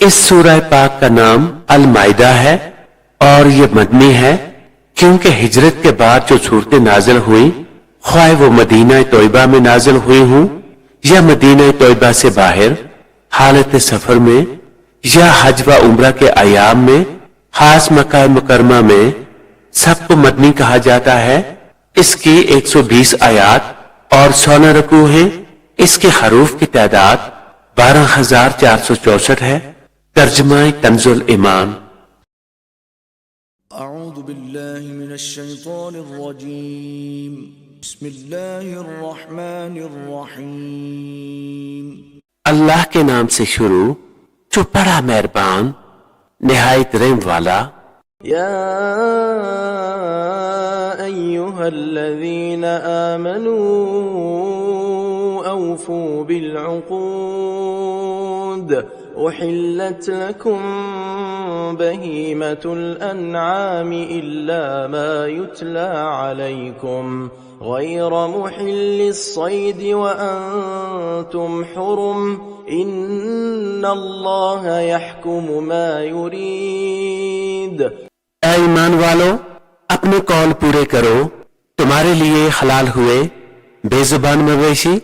इस सूरह पाक का नाम अल माइदा है और ये मदनी है क्योंकि हिजरत के बाद जो सूरतें नाजिल हुई, ख्वाह वो मदीना तोयबा में नाजिल हुई हूं या मदीना तोयबा से बाहर हालत सफर में या हज व उम्रा के अयाम में, खास मक्का मुकरमा में, सबको मदनी कहा जाता है। इसकी 120 आयात और 16 रकू हैं। इसके हरूफ की तादाद 12,464 है। तर्जुमा तंजुल ईमान। अऊज़ु बिल्लाहि मिनश शैतानिर रजीम। बिस्मिल्लाहिर रहमानिर रहीम। अल्लाह के नाम से शुरू जो बड़ा मेहरबान निहायत रहम वाला। या अय्युहल्लज़ीना आमनू औफू बिल उक़ूद उहिल्लत लकुम बहीमतुल अन्आम इल्ला मा युतला अलैकुम गैर मुहिल्लिस सैद व अंतुम हुरुम इन्नल्लाह यहकुमु मा युरीद। ऐ ईमान वालो, अपने कौल पूरे करो। तुम्हारे लिए हलाल हुए बेजुबान मवेशी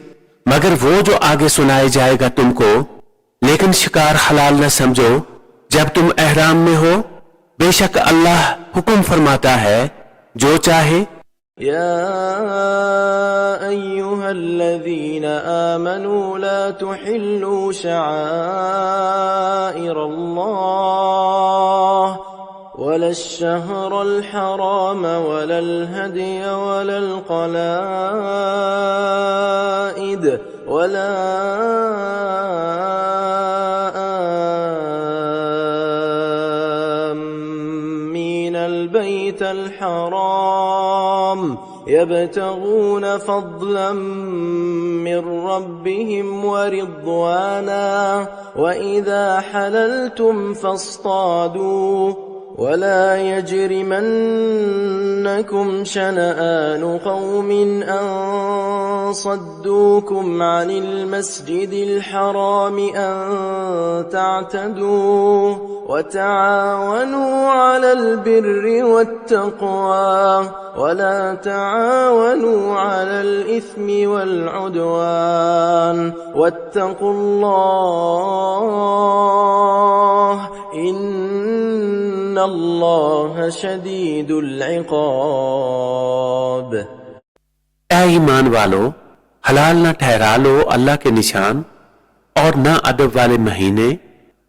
मगर वो जो आगे सुनाए जाएगा तुमको, लेकिन शिकार हलाल न समझो जब तुम एहराम में हो। बेशक अल्लाह हुक्म फरमाता है जो चाहे। या अय्युहल्लज़ीना आमनू ला तुहिल्लू शआइरल्लाह वलश्शहरल हराम वलल हदिय वलल क़लाइद वला आमीनल बैतल हराम यब्तगून फज़लन मिन रब्बिहिम व रिضवाना व इज़ा हलल्तुम फस्तादू वला यजरिमन्नकुम शनआन क़ौमिन अन सद्दूकुम अनिल मस्जिदिल हराम अन तअतदू वतआवनू अलल बिर्रि वत्तक़वा वला तआवनू अलल इस्मि वल उद्वान वत्तक़ुल्लाह इन्नल्लाह शदीदुल इक़ाब। ऐ ईमान वालो, हलाल न ठहरा लो अल्लाह के निशान और न अदब वाले महीने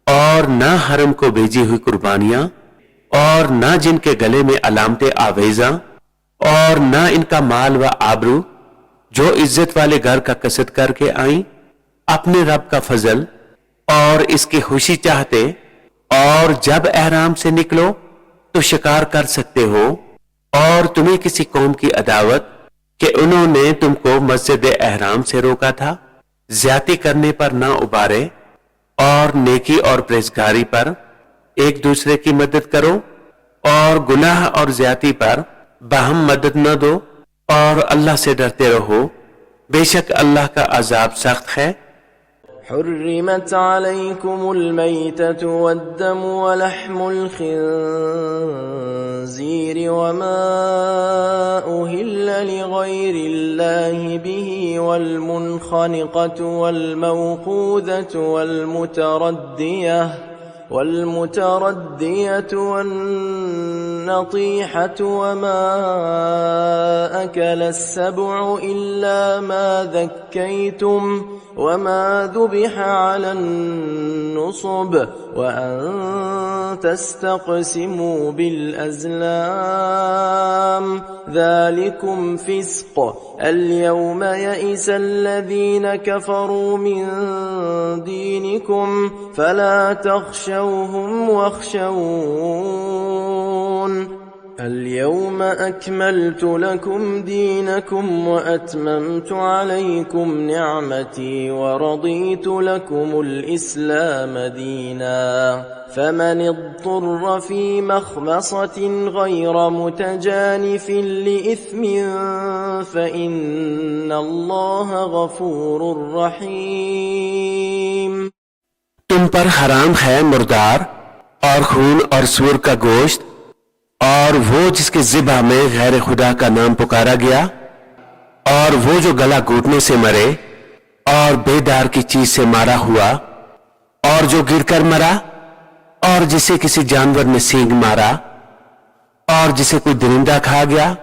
और न हरम को भेजी हुई कुर्बानियां और न जिनके गले में अलामते आवेजा और न इनका माल व आबरू जो इज्जत वाले घर का कसद करके आई। अपने रब का फजल और इसकी खुशी चाहते और जब एहराम से निकलो तो शिकार कर सकते हो। और तुम्हें किसी कौम की अदावत कि उन्होंने तुमको मस्जिद एहराम से रोका था, ज्यादती करने पर न उबारे और नेकी और परहेजगारी पर एक दूसरे की मदद करो और गुनाह और ज्यादती पर बाहम मदद न दो और अल्लाह से डरते रहो। बेशक अल्लाह का अजाब सख्त है। حرمت عليكم الميتة والدم ولحم الخنزير وما أهل لغير الله به والمنخنقة والموقوذة والمتردية والنطيحة وما أكل السبع إلا ما ذكيتم وما ذبح على النصب وأن تستقسموا بالأزلام ذلكم فسق اليوم يئس الذين كفروا من دينكم فلا تخشوهم واخشون اليوم أكملت لكم دينكم وأتممت عليكم نعمتي ورضيت لكم الإسلام دينا فمن اضطر في مخمصة غير متجانف لإثم فإن الله غفور رحيم। तुम पर हराम है मुर्दार और खून और सूअर का गोश्त और वो जिसके ज़िबा में गैर खुदा का नाम पुकारा गया और वो जो गला घोटने से मरे और बेदार की चीज से मारा हुआ और जो गिरकर मरा और जिसे किसी जानवर ने सींग मारा और जिसे कोई दरिंदा खा गया,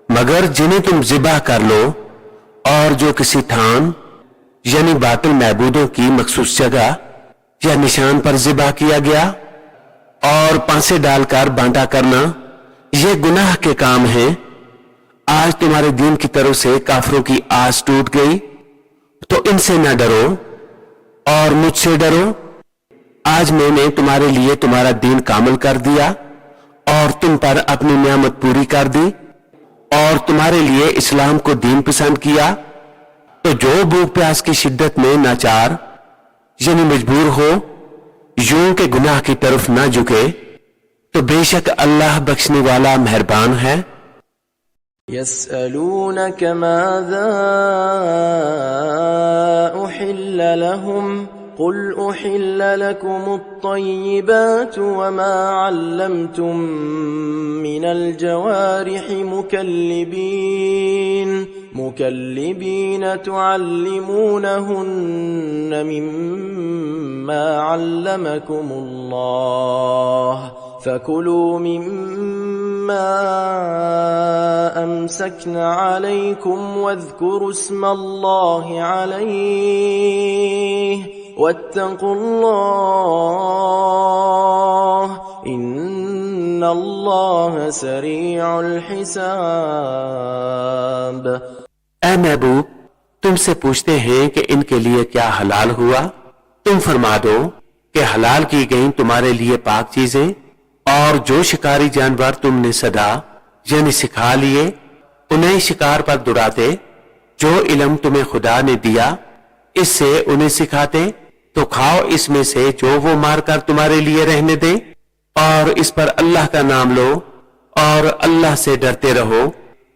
मगर जिन्हें तुम ज़िबा कर लो और जो किसी थान यानी बातिल महबूदों की मखसूस जगह या निशान पर ज़िबा किया गया और पांसे डालकर बांटा करना, ये गुनाह के काम हैं। आज तुम्हारे दीन की तरफ से काफरों की आस टूट गई, तो इनसे न डरो और मुझसे डरो। आज मैंने तुम्हारे लिए तुम्हारा दीन कामिल कर दिया और तुम पर अपनी नियामत पूरी कर दी और तुम्हारे लिए इस्लाम को दीन पसंद किया। तो जो भूख प्यास की शिद्दत में नाचार यानी मजबूर हो, यूं के गुनाह की तरफ ना झुके, तो बेशक अल्लाह बख्शने वाला मेहरबान है। يسألونك ماذا أحل لهم قل أحل لكم الطيبات وما علمتم من الجوارح مكلبين تعلمونهن مما علمكم الله فكلوا مما أمسكن عليكم واذكروا اسم الله عليه واتقوا الله إن الله سريع الحساب। ऐ महबूब, तुमसे पूछते हैं कि इनके लिए क्या हलाल हुआ। तुम फरमा दो कि हलाल की गई तुम्हारे लिए पाक चीजें और जो शिकारी जानवर तुमने सदा यानी सिखा लिए उन्हें शिकार पर दुराते, जो इल्म तुम्हें खुदा ने दिया इससे उन्हें सिखाते, तो खाओ इसमें से जो वो मारकर तुम्हारे लिए रहने दे और इस पर अल्लाह का नाम लो और अल्लाह से डरते रहो,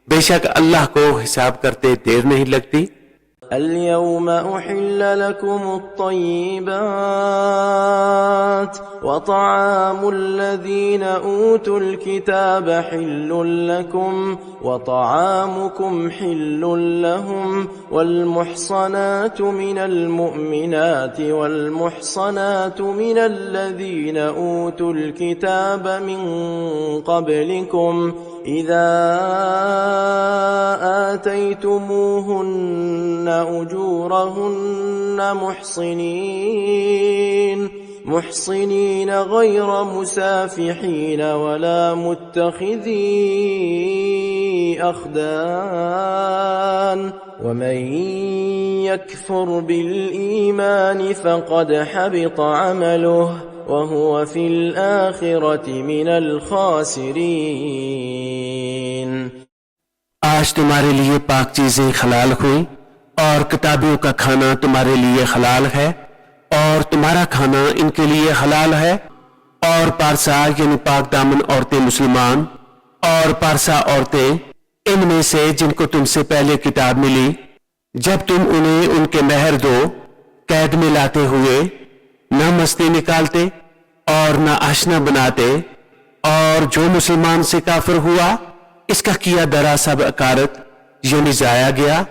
बेशक अल्लाह को हिसाब करते देर नहीं लगती। اليوم أحل لكم الطيبات وطعام الذين أوتوا الكتاب حل لكم وطعامكم حل لهم والمحصنات من المؤمنات والمحصنات من الذين أوتوا الكتاب من قبلكم إذا آتيتموهن أجورهن محصنين غير مسافحين ولا متخذي أخدان ومن يكفر بالإيمان فقد حبط عمله وهو في الآخرة من الخاسرين। आज तुम्हारे लिए पाक चीजें हलाल हुई और किताबियों का खाना तुम्हारे लिए हलाल है और तुम्हारा खाना इनके लिए हलाल है। और पारसा यानी पाक दामन औरतें मुसलमान और पारसा औरतें इनमें से जिनको तुमसे पहले किताब मिली, जब तुम उन्हें उनके मेहर दो कैद में लाते हुए न मस्ती निकालते और न आशना बनाते, और जो मुसलमान से काफिर हुआ इसका किया दरा सब अकारत यानी जाया गया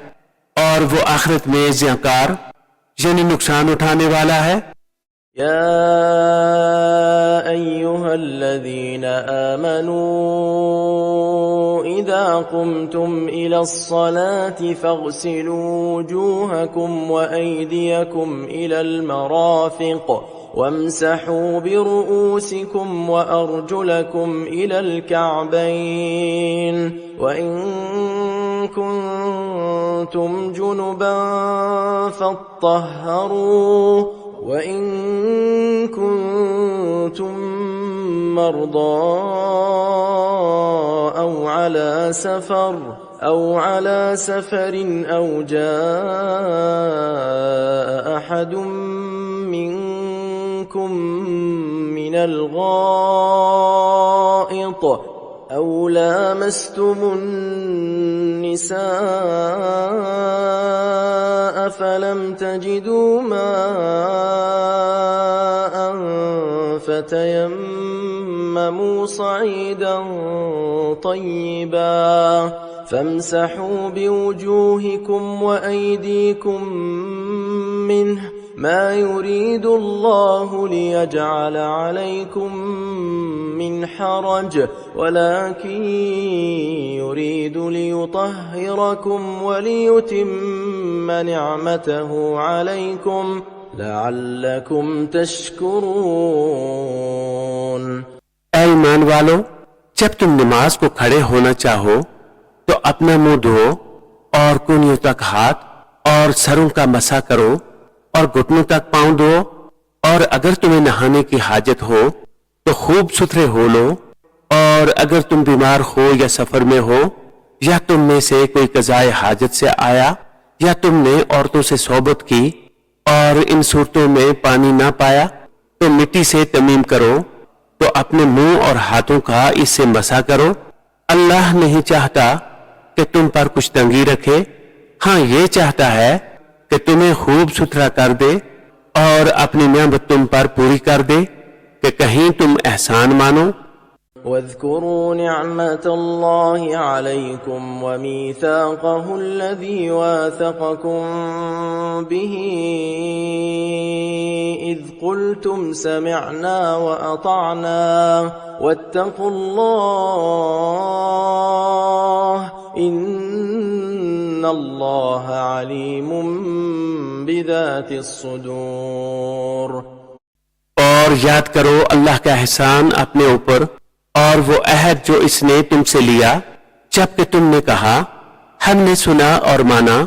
और वो आखिरत में ज़ियाकार यानी नुकसान उठाने वाला है। या अय्युहल्लज़ीन आमनू इज़ा कुमतुम इलस्सलाति फ़ग़सिलू वुजूहकुम व अयदियकुम इलल मराफ़िक़ वम्सहू बिरुऊसिकुम व अर्जुलकुम इलल कअबैन व इन कुंतुम जुनुबन फत्तहरू व इन कुंतुम मर्दा أو على سفر أو جاء أحد منكم من الغائط أو لامستم النساء فلم تجدوا ماء فتيمموا صعيدا طيبا فامسحوا بوجوهكم وأيديكم منه ما يريد الله ليجعل عليكم من حرج ولكن يريد ليطهركم وليتم نعمته عليكم لعلكم تشكرون. ऐ ईमान वालो, जब तुम नमाज को खड़े होना चाहो तो अपना मुंह धो और कूनियों तक हाथ और सरों का मसा करो और घुटनों तक पांव धो, और अगर तुम्हें नहाने की हाजत हो तो खूब सुथरे हो लो, और अगर तुम बीमार हो या सफर में हो या तुम में से कोई कज़ाए हाजत से आया या तुमने औरतों से सोबत की और इन सूरतों में पानी ना पाया तो मिट्टी से तमीम करो, तो अपने मुंह और हाथों का इससे मसा करो। अल्लाह नहीं चाहता कि तुम पर कुछ तंगी रखे, हाँ ये चाहता है कि तुम्हें खूब सुथरा कर दे और अपनी नेमत तुम पर पूरी कर दे कि कहीं तुम एहसान मानो। واذكروا نعمة الله عليكم وميثاقه الذي واثقكم به إذ قلتم سمعنا وأطعنا واتقوا الله إن الله عليم بذات الصدور. और याद करो अल्लाह का एहसान अपने ऊपर और वो अहद जो इसने तुमसे लिया जबकि तुमने कहा हमने सुना और माना,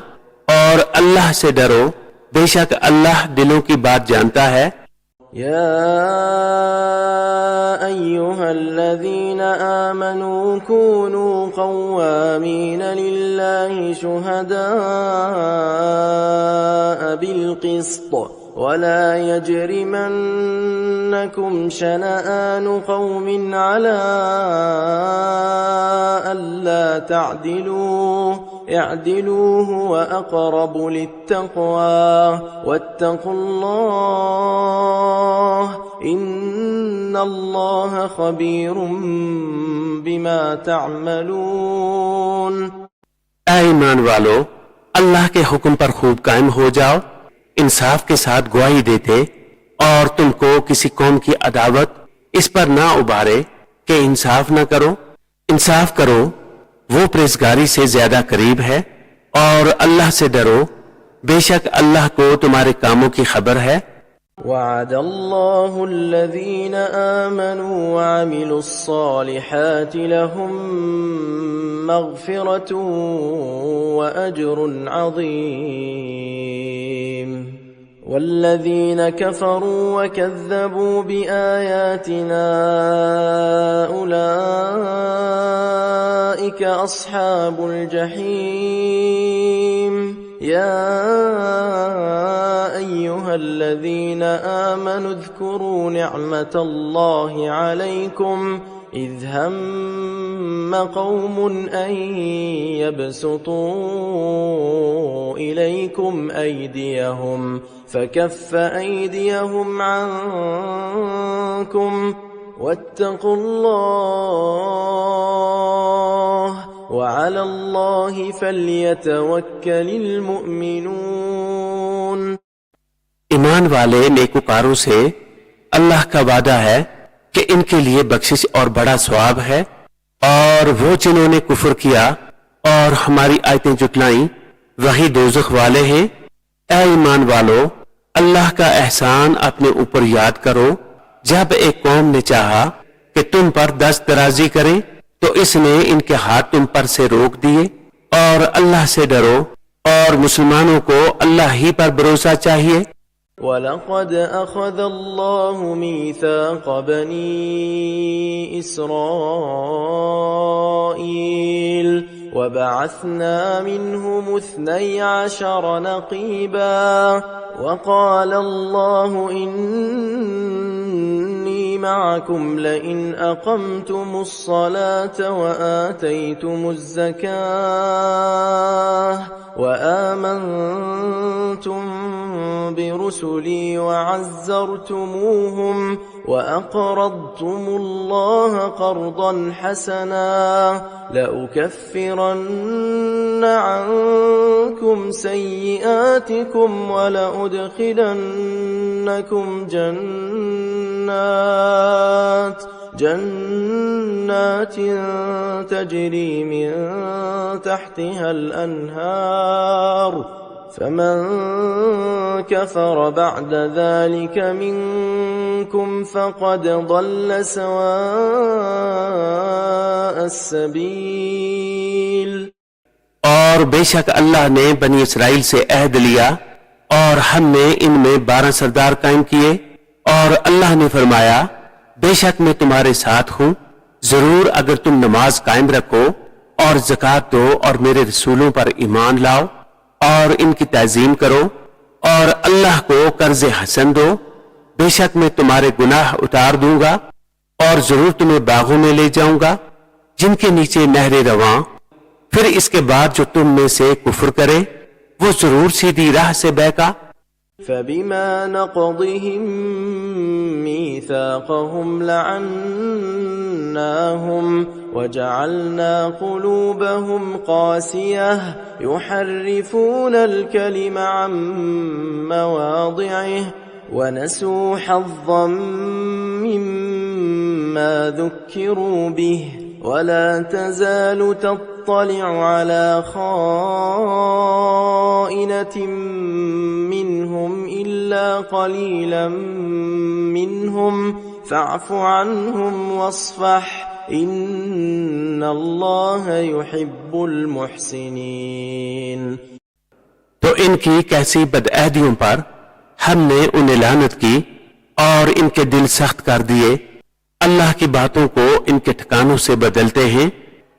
और अल्लाह से डरो, बेशक अल्लाह दिलों की बात जानता है. या अय्युहल्लज़ीन आमनू कूनू क़व्वामीन लिल्लाहि शुहदाअ बिल-क़िस्त वला यजरिमन्नकुम शनआन क़ौमिन अला अल्ला तअदिलू इअदिलू हुव अक़रबु लित्तक़वा वत्तक़ुल्लाह इन्नल्लाह ख़बीरुम बिमा तअमलून. ऐ ईमान वालो, अल्लाह के हुक्म पर खूब कायम हो जाओ, इंसाफ के साथ गवाही देते, और तुमको किसी कौम की अदावत इस पर ना उबारे कि इंसाफ ना करो. इंसाफ करो, वो परहेज़गारी से ज्यादा करीब है, और अल्लाह से डरो, बेशक अल्लाह को तुम्हारे कामों की खबर है. वअद अल्लाहु अल्लज़ीन आमनू वअमिलुस्सालिहाति लहुम मग़फ़िरतुन व अज्रुन अज़ीम. वल्लज़ीन कफ़रू वकज़्ज़बू बिआयातिना उलाइक अस्हाबुल जहीम. या अय्युहल्लज़ीन आमनू उज़्कुरू निअमतल्लाहि अलैकुम إذ هم قوم أن يبسطوا إليكم أيديهم فكف أيديهم عنكم واتقوا الله وعلى الله فليتوكل المؤمنون. ईमान वाले नेकुकारों से अल्लाह का वादा है कि इनके लिए बख्शिश और बड़ा सवाब है, और वो जिन्होंने कुफर किया और हमारी आयतें जुटलाई वही दोज़ख वाले हैं. ऐ ईमान वालो, अल्लाह का एहसान अपने ऊपर याद करो. जब एक कौम ने चाहा कि तुम पर दस्त दराजी करे तो इसने इनके हाथ तुम पर से रोक दिए, और अल्लाह से डरो, और मुसलमानों को अल्लाह ही पर भरोसा चाहिए. वलक़द अख़ज़ अल्लाहु मीसाक़ बनी इस्राईल वबअस्ना मिन्हुम 12 नक़ीबा वक़ाल अल्लाहु इन्नी मअकुम लइन अक़मतुमुस्सलात वआतैतुमुज़्ज़कात वआमनतुम برسلي وعزرتموهم وأقرضتم الله قرضا حسنا لأكفرن عنكم سيئاتكم ولأدخلنكم جنات تجري من تحتها الأنهار فمن كفر بعد ذلك منكم فقد ضل سواء السبيل। और बेशक अल्लाह ने बनी इसराइल से अहद लिया और हमने इनमें 12 सरदार कायम किए और अल्लाह ने फरमाया बेशक मैं तुम्हारे साथ हूं, जरूर अगर तुम नमाज कायम रखो और ज़कात दो और मेरे रसूलों पर ईमान लाओ और इनकी ताज़ीम करो और अल्लाह को कर्ज हसन दो, बेशक मैं तुम्हारे गुनाह उतार दूंगा और जरूर तुम्हें बागों में ले जाऊंगा जिनके नीचे नहरें रवां। फिर इसके बाद जो तुम में से कुफ्र करे वो जरूर सीधी राह से बहका। فبما نقضهم ميثاقهم لعناهم وجعلنا قلوبهم قاسية يحرفون الكلم عن مواضعه ونسوا حظا مما ذكروا به ولا تزال تطلع على خائنة منهم إلا قليلا منهم فاعف عنهم واصفح إن الله يحب المحسنين। तो इनकी कैसी बदअहदियों पर हमने उन्हें लानत की और इनके दिल सख्त कर दिए। अल्लाह की बातों को इनके ठिकानों से बदलते हैं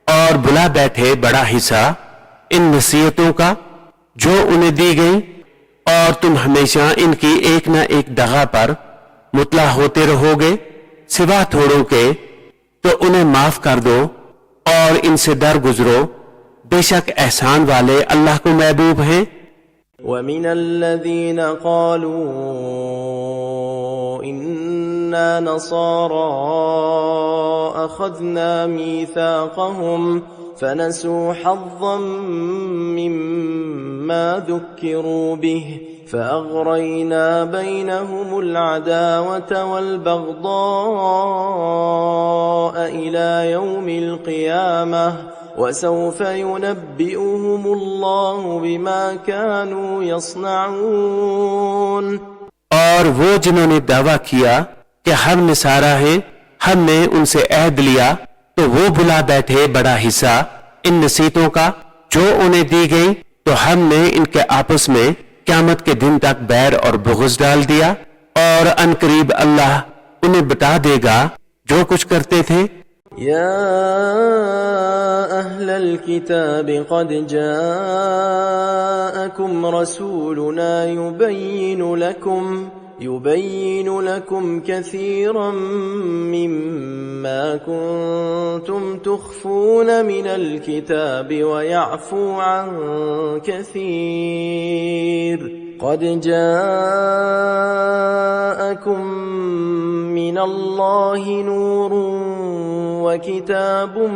और बुला बैठे बड़ा हिस्सा इन नसीहतों का जो उन्हें दी गई और तुम हमेशा इनकी एक न एक दगा पर मुतला होते रहोगे सिवा थोड़ों के, तो उन्हें माफ कर दो और इनसे दर गुजरो, बेशक एहसान वाले अल्लाह को महबूब हैं। ومن الذين قالوا إنا نصارى أخذنا ميثاقهم فنسوا حظا مما ذكروا به فأغرينا بينهم العداوة والبغضاء إلى يوم القيامة وسوف ينبئهم الله بما كانوا يصنعون। और वो जिन्होंने दावा किया कि हम निसारा हैं, हमने उनसे अहद लिया, तो वो बुला बैठे बड़ा हिस्सा इन नसीहतों का जो उन्हें दी गई, तो हमने इनके आपस में क़यामत के दिन तक बैर और बुग़्ज़ डाल दिया और अनकरीब अल्लाह उन्हें बता देगा जो कुछ करते थे। या अहलल किताब क़द जाअकुम रसूलुना युबय्यिनु लकुम कसीरन मिम्मा कुन्तुम तुख्फून मिनल किताब व यअफू अन कसीर क़द जाअकुम मिनल्लाहि नूरुन व किताबुम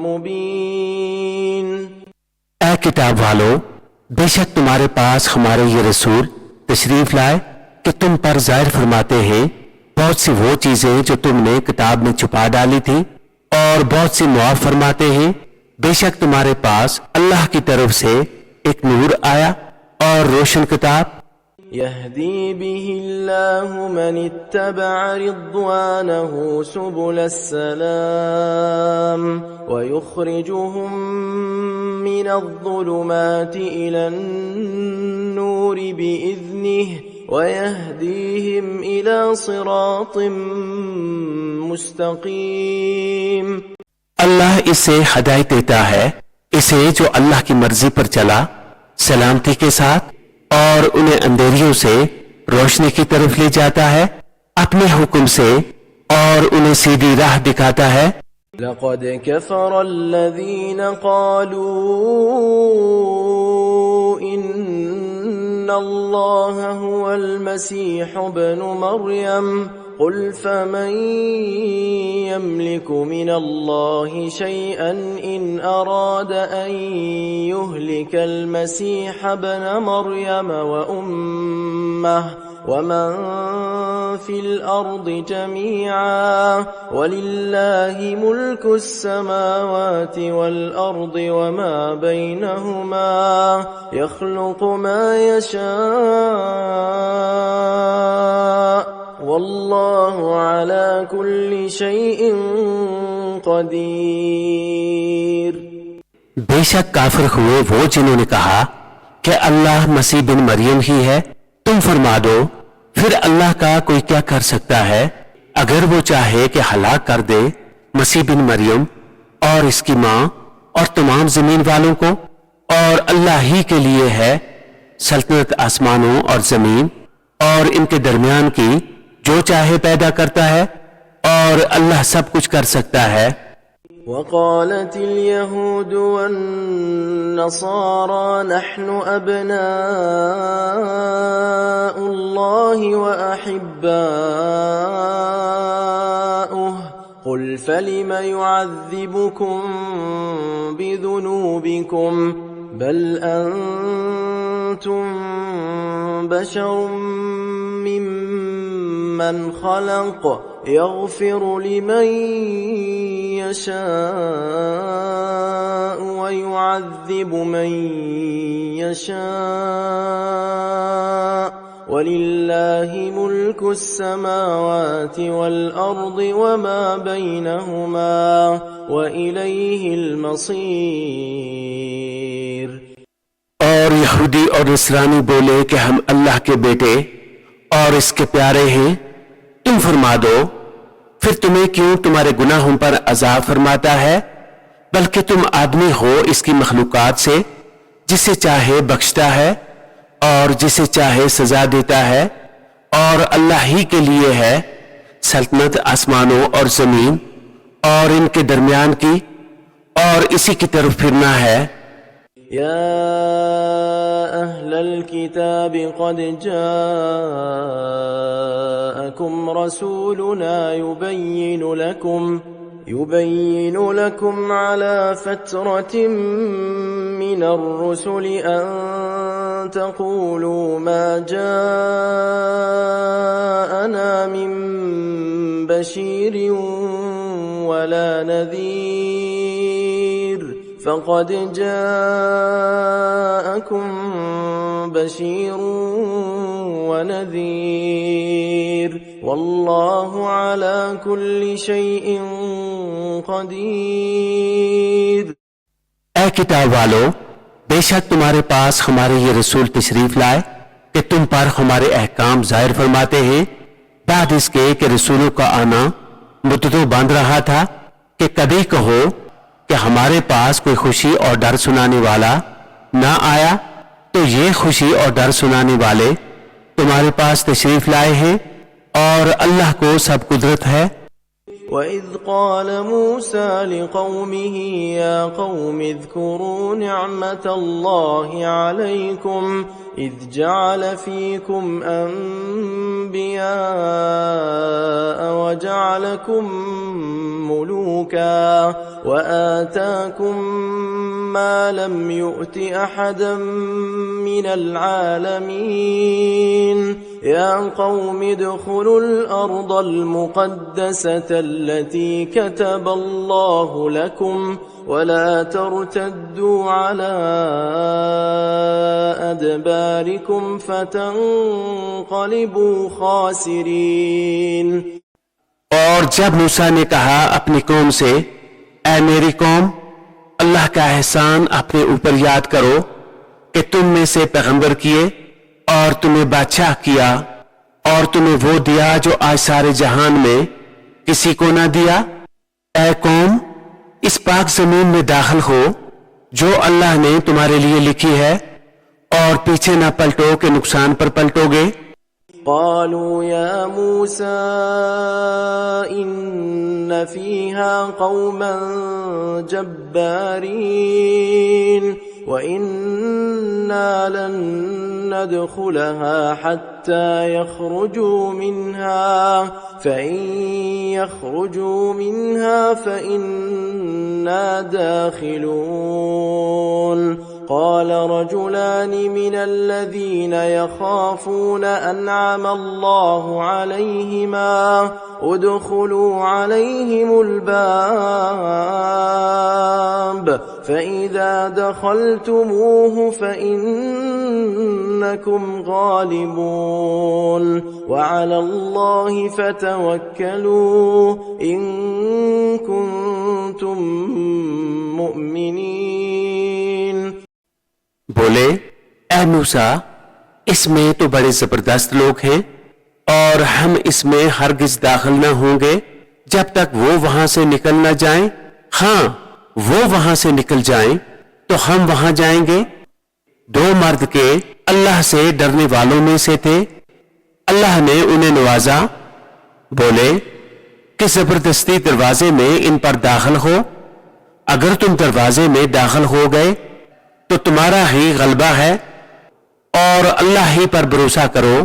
मुबीन। ऐ किताब वालों, बेशक तुम्हारे पास हमारे ये रसूल तशरीफ लाए कि तुम पर जाहिर फरमाते हैं बहुत सी वो चीजें जो तुमने किताब में छुपा डाली थी और बहुत सी मुआफ फरमाते हैं बेशक तुम्हारे पास अल्लाह की तरफ से एक नूर आया और रोशन किताब। यहदी बिहिल्लाहु मन इत्तबअ रिद्वानहु सुबुलस्सलाम व युख्रिजुहुम मिनज़्ज़ुलुमाति इलन-नूरि बिइज़्निहि व यहदीहिम इला सिरातिम मुस्तकीम। अल्लाह इसे हिदायत देता है, इसे जो अल्लाह की मर्जी पर चला सलामती के साथ, और उन्हें अंधेरियों से रोशनी की तरफ ले जाता है अपने हुक्म से और उन्हें सीधी राह दिखाता है। लक़द कफ़र अल्लज़ीन क़ालू الله هو المسيح ابن مريم قل فمن يملك من الله شيئا إن أراد أن يهلك المسيح ابن مريم وأمه ومن في الأرض جميعا ولله ملك السماوات والأرض وما بينهما يخلق ما يشاء والله على كل شيء قدير। बेशक काफिर हुए वो जिन्होंने कहा कि अल्लाह मसीह बिन मरियम ही है। तुम फरमा दो फिर अल्लाह का कोई क्या कर सकता है अगर वो चाहे कि हलाक कर दे मसीह बिन मरियम और इसकी मां और तमाम जमीन वालों को, और अल्लाह ही के लिए है सल्तनत आसमानों और जमीन और इनके दरमियान की, जो चाहे पैदा करता है और अल्लाह सब कुछ कर सकता है। وقالت اليهود والنصارى نحن أبناء الله وأحباؤه قل فلم يعذبكم بذنوبكم بل أنتم بشر ممن خلق يغفر لمن يشاء ويعذب من يشاء ولله ملك السماوات والأرض وما بينهما وإليه المصير। और यहूदी और नसरानी बोले कि हम अल्लाह के बेटे और इसके प्यारे हैं। तुम फरमा दो फिर तुम्हें क्यों तुम्हारे गुनाहों पर अज़ाब फरमाता है, बल्कि तुम आदमी हो इसकी मखलूकात से, जिसे चाहे बख्शता है और जिसे चाहे सजा देता है, और अल्लाह ही के लिए है सल्तनत आसमानों और जमीन और इनके दरमियान की, और इसी की तरफ फिरना है। या अहलल किताब क़द जाअकुम रसूलुना युबय्यिनु लकुम अला फ़त्रतिम मिनर रुसुल अन तक़ूलू मा जाअना मिन बशीरिन वला नज़ीर फ़क़द जाअकुम बशीर वनज़ीर वल्लाहु अला कुल्लि शैइन क़दीर। ऐ किताब वालो, बेशक तुम्हारे पास हमारे ये रसूल तशरीफ लाए कि तुम पर हमारे अहकाम जाहिर फरमाते हैं, बाद इसके कि रसूलों का आना मुद्दतों बांध रहा था कि कभी कहो कि हमारे पास कोई खुशी और डर सुनाने वाला ना आया, तो ये खुशी और डर सुनाने वाले तुम्हारे पास तशरीफ लाए हैं, और अल्लाह को सब कुदरत है। وَإِذْ قَالَ مُوسَى لِقَوْمِهِ يَا قَوْمِ اذْكُرُوا نِعْمَةَ اللَّهِ عَلَيْكُمْ إِذْ جَعَلَ فِيكُمْ أَنْبِيَاءَ وَجَعَلَكُمْ مُلُوكًا وَآتَاكُمْ مَا لَمْ يُؤْتِ أَحَدًا مِنَ الْعَالَمِينَ يا قوم ادخلوا الأرض المقدسة التي كتب الله لكم ولا ترتدوا على أدباركم فتنقلبوا خاسرين। और जब मूसा ने कहा अपनी कौम से, ऐ मेरी कौम, अल्लाह का एहसान अपने ऊपर याद करो कि तुम में से पैगंबर किए और तुम्हें बादशाह किया, और तुम्हें वो दिया जो आज सारे जहान में किसी को ना दिया। ऐ कौम, इस पाक जमीन में दाखिल हो जो अल्लाह ने तुम्हारे लिए लिखी है, और पीछे ना पलटो के नुकसान पर पलटोगे। قالوا يا موسى إن فيها قوما جبارين وإنا لن ندخلها حتى يخرجوا منها فإن يخرجوا منها فإنا داخلون قال رجلان من الذين يخافون أنعم الله عليهما ادخلوا عليهم الباب فإذا دخلتموه فإنكم غالبون وعلى الله فتوكلوا إن كنتم مؤمنين बोले, ऐ मूसा, इसमें तो बड़े जबरदस्त लोग हैं और हम इसमें हरगिज दाखिल न होंगे जब तक वो वहां से निकल न जाएं। हाँ, वो वहां से निकल जाएं तो हम वहां जाएंगे। दो मर्द के अल्लाह से डरने वालों में से थे। अल्लाह ने उन्हें नवाजा। बोले कि जबरदस्ती दरवाजे में इन पर दाखिल हो। अगर तुम दरवाजे में दाखिल हो गए तो तुम्हारा ही गलबा है और अल्लाह ही पर भरोसा करो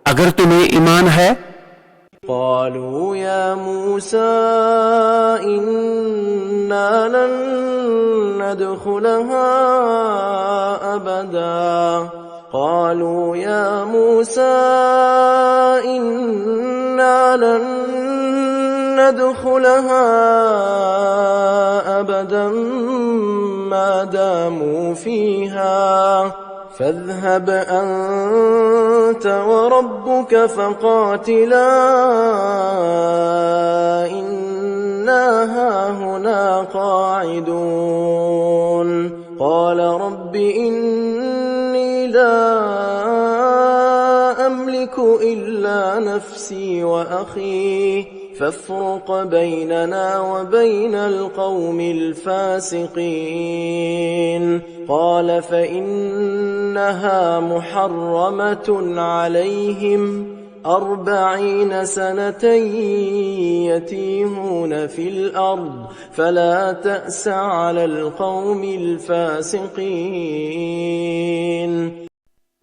अगर तुम्हें ईमान है। قالوا يا موسى إنا لن ندخلها أبدا قالوا يا موسى إنا لن ندخلها أبدا ما داموا فيها فاذهب أنت وربك فقاتلا إنا هاهنا قاعدون قال رب إني لا أملك إلا نفسي وأخي فافرق بيننا وبين القوم الفاسقين قال فإنها محرمة عليهم 40 سنة يتيهون في الأرض فلا تأس على القوم الفاسقين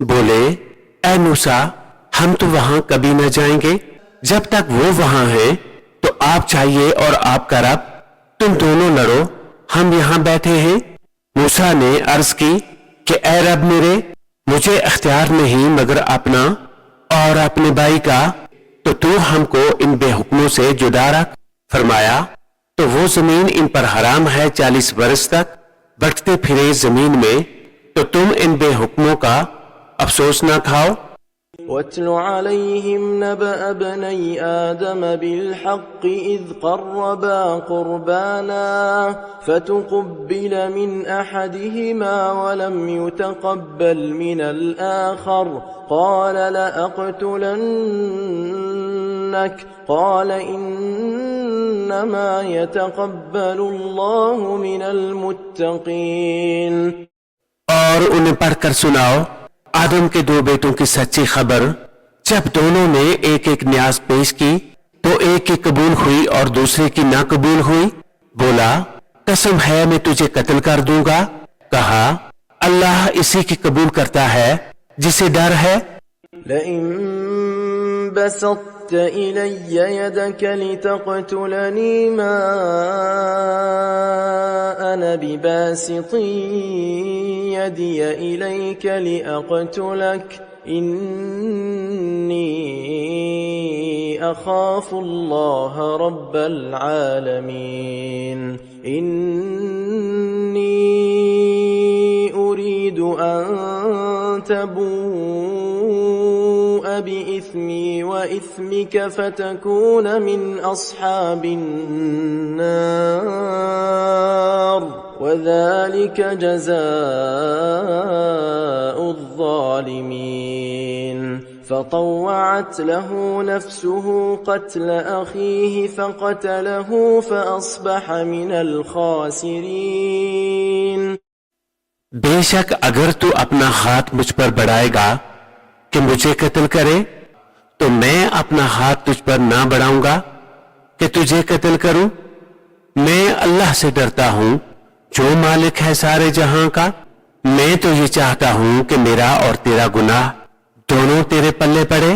बोले, ऐ मूसा, हम तो वहां कभी न जाएंगे जब तक वो वहां है। तो आप चाहिए और आपका रब, तुम दोनों लड़ो, हम यहां बैठे हैं। मूसा ने अर्ज की कि ऐ रब मेरे, मुझे अख्तियार नहीं मगर अपना और अपने भाई का, तो तू हमको इन बेहुक्मों से जुदा रख। फरमाया, तो वो जमीन इन पर हराम है 40 बरस तक भटकते फिरे जमीन में, तो तुम इन बेहुक्मों का अफसोस न खाओ। واتل عليهم نبأ ابني آدم بالحق إذ قربا قربانا فتقبل من أحدهما ولم يتقبل من الآخر قال لأقتلنك قال إنما يتقبل الله من المتقين। और उन्हें पढ़कर सुनाओ आदम के 2 बेटों की सच्ची खबर। जब दोनों ने एक एक न्याज पेश की तो एक की कबूल हुई और दूसरे की ना कबूल हुई। बोला, कसम है मैं तुझे कत्ल कर दूंगा। कहा, अल्लाह इसी की कबूल करता है जिसे डर है। لئن بسطت إلي يدك لتقتلني ما أنا بباسط يدي إليك لأقتلك إني أخاف الله رب العالمين إني أريد أن تبوء بإثمي وإثمك فتكون من أصحاب النار وذلك جزاء الظالمين فطوعت له نفسه قتل أخيه فقتله فأصبح من الخاسرين। बेशक अगर तू अपना हाथ मुझ पर बढ़ाएगा कि मुझे कत्ल करे तो मैं अपना हाथ तुझ पर ना बढ़ाऊंगा कि तुझे कत्ल करूं। मैं अल्लाह से डरता हूं जो मालिक है सारे जहां का। मैं तो ये चाहता हूं कि मेरा और तेरा गुनाह दोनों तेरे पल्ले पड़े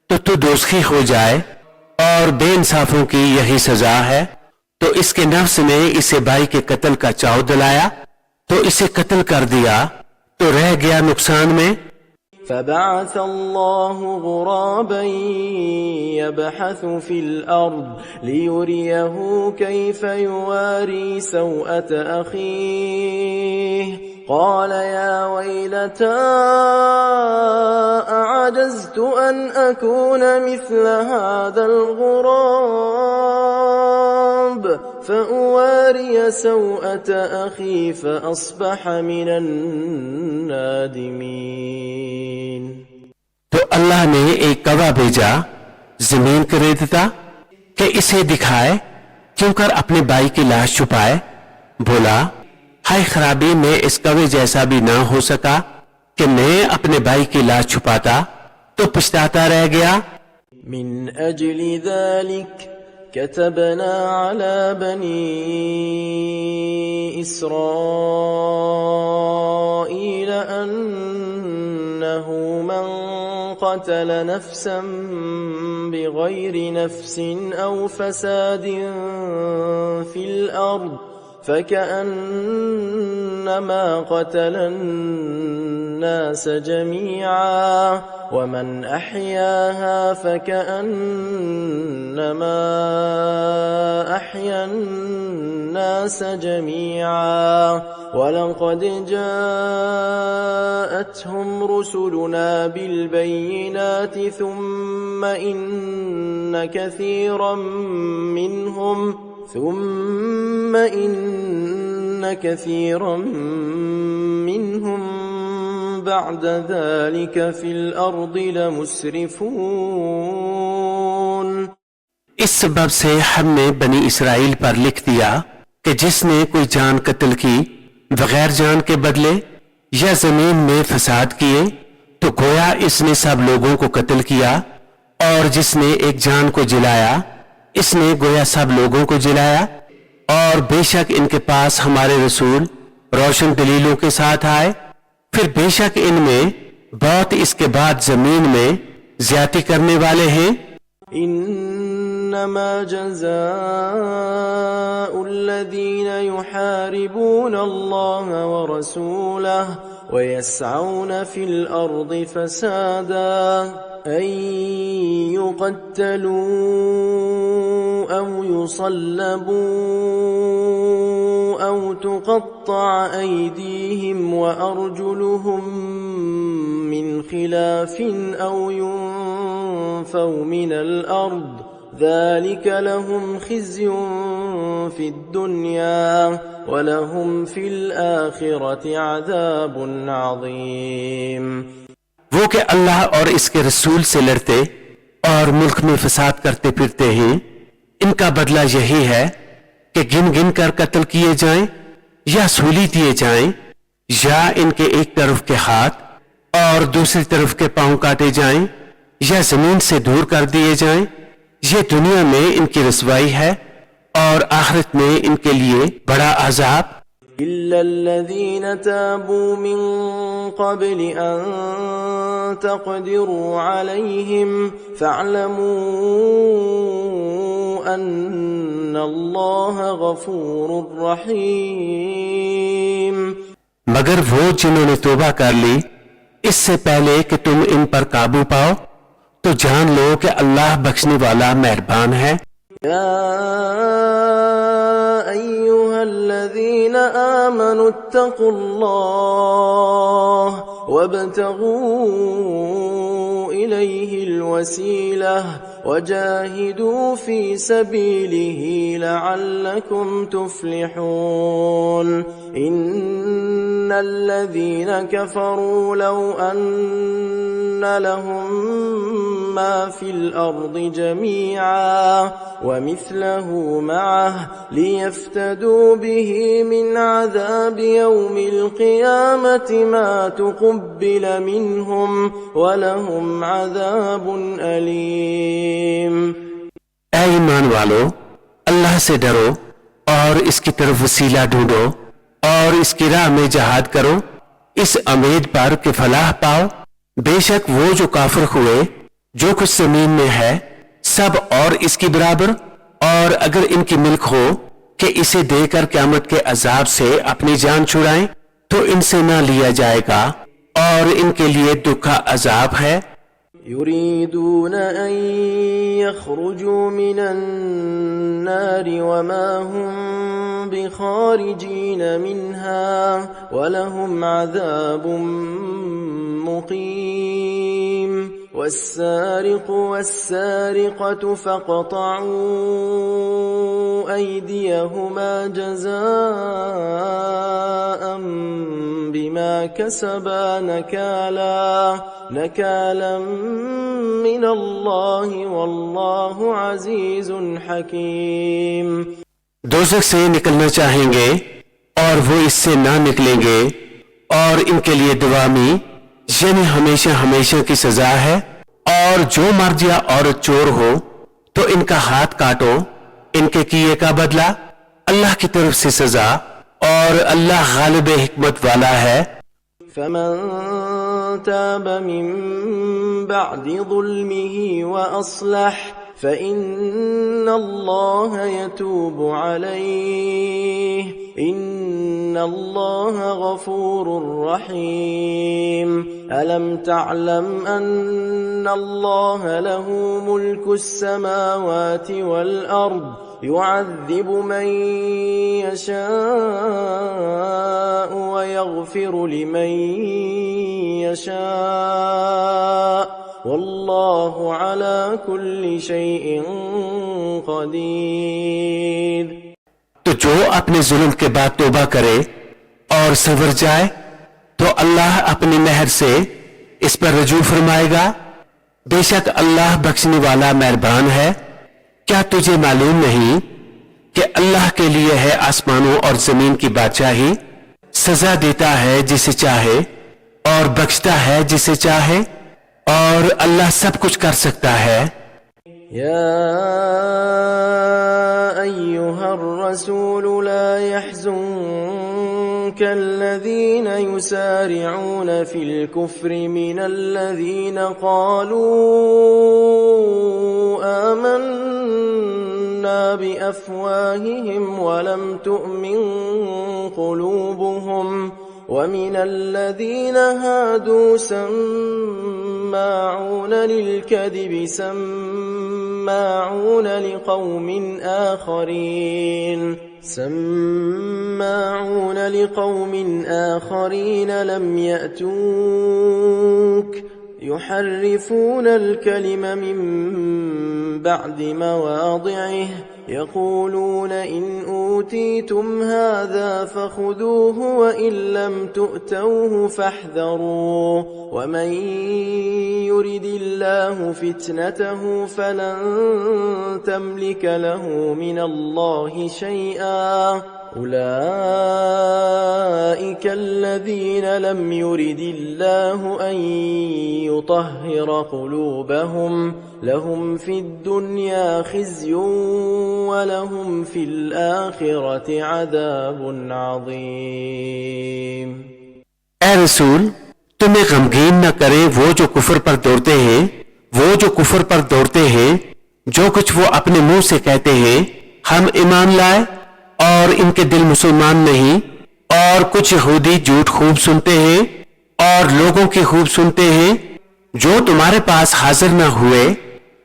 तो तू दोषी हो जाए, और बेइंसाफों की यही सजा है। तो इसके नफ्स ने इसे भाई के कत्ल का चाव दिलाया, तो इसे कत्ल कर दिया, तो रह गया नुकसान में। فبعث الله غرابا يبحث في الأرض ليريه كيف يواري سوءة أخيه قال يا ويلتى أعجزت أن أكون مثل هذا الغراب فأواري سوءة أخي فأصبح من النادمين। तो अल्लाह ने एक कौवा भेजा जमीन के रेतता कि इसे दिखाए क्यों कर अपने भाई की लाश छुपाए। बोला, हाय खराबी, मैं इस कौवे जैसा भी ना हो सका कि मैं अपने भाई की लाश छुपाता, तो पछताता रह गया। من أجل ذلك كتبنا على بني إسرائيل أنه من قتل نفسا بغير نفس أو فساد في الأرض فكأنما قتل الناس جميعا ومن أحياها فكأنما أحيا الناس جميعا ولقد جاءتهم رسلنا بالبينات ثم إن كثيرا منهم بعد ذلك في الأرض لمسرفون। इस सबब से हमने बनी इसराइल पर लिख दिया कि जिसने कोई जान कत्ल की बगैर जान के बदले या जमीन में फसाद किए तो गोया इसने सब लोगों को कत्ल किया, और जिसने एक जान को जिलाया इसने गोया सब लोगों को जिलाया। और बेशक इनके पास हमारे रसूल रोशन दलीलों के साथ आए, फिर बेशक इनमें बहुत इसके बाद जमीन में ज्यादती करने वाले हैं। إنما جزاء الذين يحاربون الله ورسوله ويسعون في الأرض فسادا أن يقتلوا أو يصلبوا أو تقطع أيديهم وأرجلهم من خلاف أو ينفوا من الأرض ذلك لهم خزي في الدنيا ولهم في الآخرة عذاب عظيم। वो कि अल्लाह और इसके रसूल से लड़ते और मुल्क में फसाद करते फिरते हैं, इनका बदला यही है कि गिन गिन कर कत्ल किए जाएं या सूली दिए जाएं, या इनके एक तरफ के हाथ और दूसरी तरफ के पांव काटे जाएं या जमीन से दूर कर दिए जाएं। ये दुनिया में इनकी रसवाई है और आखिरत में इनके लिए बड़ा अजाब। إلا الذين تابوا من قبل أن تقدروا عليهم فاعلموا أن الله غفور رحيم। मगर वो जिन्होंने तौबा कर ली इससे पहले कि तुम इन पर काबू पाओ, तो जान लो कि अल्लाह बख्शने वाला मेहरबान है। يا أيها الذين آمنوا اتقوا الله وابتغوا إليه الوسيلة وجاهدوا في سبيله لعلكم تفلحون إن الذين كفروا لو أن لهم ما في الأرض جميعا ومثله معه ليفتدوا به من عذاب يوم القيامة ما تقبل منهم ولهم عذاب أليم। ऐ ईमान वालो, अल्लाह से डरो और इसकी तरफ वसीला ढूंढो और इसकी राह में जहाद करो। इस उम्मीद पर कि फलाह पाओ। बेशक वो जो काफिर हुए जो कुछ जमीन में है सब और इसकी बराबर, और अगर इनकी मिल्क हो कि इसे देकर क़यामत के अजाब से अपनी जान छुड़ाएं तो इनसे ना लिया जाएगा और इनके लिए दुख का अजाब है। युरीदून अन यख़रुजू मिनन नारि वमा हुम बिखारिजीन मिन्हा वलहुम अज़ाबुम मुक़ीम। वस्सारिक़ु वस्सारिक़तु फ़क़तअू अयदियहुमा जज़ाअन बिमा कसबा नकालन मिनल्लाहि वल्लाहु अज़ीज़ुन हकीम। दोज़ख से निकलना चाहेंगे और वो इससे ना निकलेंगे और इनके लिए दुआमी यानी हमेशा हमेशा की सजा है। और जो मर्द या औरत चोर हो तो इनका हाथ काटो, इनके किए का बदला अल्लाह की तरफ से सजा, और अल्लाह गालिब हिकमत वाला है। फमन ताब मिन बअदि ज़ुल्मिही व अस्लह फ़इन्नल्लाह यतूबु अलैहि इन्नल्लाह गफ़ूरुर रहीम। अलम तअलम अन्नल्लाह लहू मुल्कुस समावाति वल अर्द युअज़्ज़िबु मन यशाअ व यग़फ़िरु लिमन यशाअ वल्लाहु अला कुल्लि शैइन क़दीर। तो जो अपने जुल्म के बाद तौबा करे और सवर जाए तो अल्लाह अपनी मेहर से इस पर रजू फरमाएगा। बेशक अल्लाह बख्शने वाला मेहरबान है। क्या तुझे मालूम नहीं कि अल्लाह के लिए है आसमानों और जमीन की बादशाही, सजा देता है जिसे चाहे और बख्शता है जिसे चाहे, और अल्लाह सब कुछ कर सकता है। या अय्युहर रसूल ला यहज़ुनक अल्लज़ीना युसारिऊन फिल कुफ्रि मिनल्लज़ीना क़ालू आमन्ना बिअफ़वाहिहिम वलम तुअमिन क़ुलूबुहुम ومن الذين هادوا سماعون للكذب سماعون لقوم آخرين لم يأتوك يحرفون الكلم من بعد مواضعه يقولون إن أوتيتم هذا فخذوه وإن لم تؤتوه فاحذروا ومن يرد الله فتنته فلن تملك له من الله شيئا أولئك الذين لم يرد الله أن يطهر قلوبهم لهم في الدنيا خزي ولهم في الآخرة عذاب عظيم। ऐ रसूल, तुम्हें गमगीन न करे वो जो कुफर पर दौड़ते हैं, जो कुछ वो अपने मुंह से कहते हैं हम ईमान लाए और इनके दिल मुसलमान नहीं, और कुछ यहूदी झूठ खूब सुनते हैं और लोगों की खूब सुनते हैं जो तुम्हारे पास हाजिर न हुए,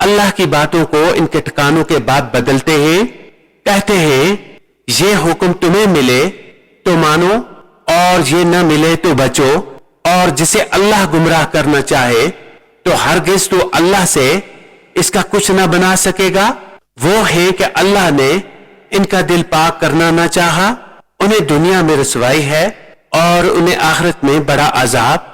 अल्लाह की बातों को इनके ठिकानों के बाद बदलते हैं। कहते हैं ये हुक्म तुम्हें मिले तो मानो और ये न मिले तो बचो, और जिसे अल्लाह गुमराह करना चाहे तो हरगिज तो अल्लाह से इसका कुछ न बना सकेगा। वो है कि अल्लाह ने इनका दिल पाक करना न चाहा, उन्हें दुनिया में रसवाई है और उन्हें आखिरत में बड़ा अजाब।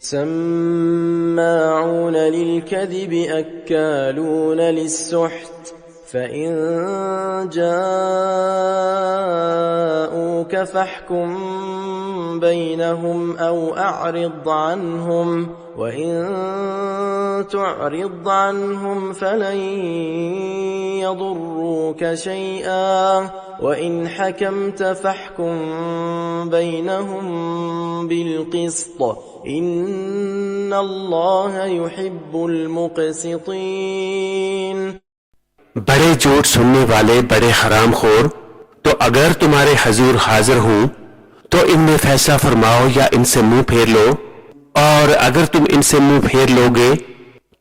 सम्माऊन लिलकज़िब अक्कालून लिस्सुहत فإن جاءوك فاحكم بينهم أو أعرض عنهم وإن تعرض عنهم فلن يضروك شيئا وإن حكمت فاحكم بينهم بالقسط إن الله يحب المقسطين। बड़े झूठ सुनने वाले बड़े हरामखोर, तो अगर तुम्हारे हजूर हाजिर हूं तो इनमें फैसला फरमाओ या इनसे मुंह फेर लो, और अगर तुम इनसे मुंह फेर लोगे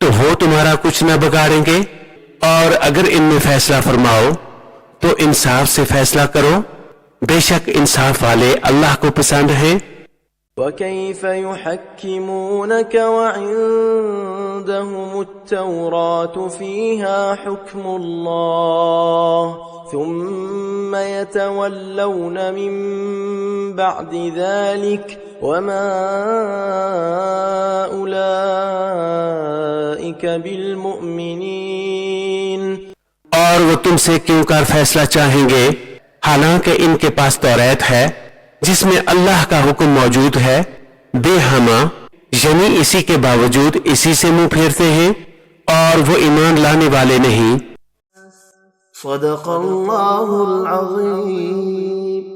तो वो तुम्हारा कुछ न बिगाड़ेंगे, और अगर इनमें फैसला फरमाओ तो इंसाफ से फैसला करो, बेशक इंसाफ वाले अल्लाह को पसंद हैं। وكيف يحكمونك وعندهم التوراة فيها حكم الله ثم يتولون من بعد ذلك وما أولئك بالمؤمنين। और वो तुमसे क्यों कर फैसला चाहेंगे, हालांकि इनके पास तौरात है जिसमें अल्लाह का हुक्म मौजूद है, बेहमा यानी इसी के बावजूद इसी से मुंह फेरते हैं और वो ईमान लाने वाले नहीं। सदक़ल्लाहुल अज़ीम।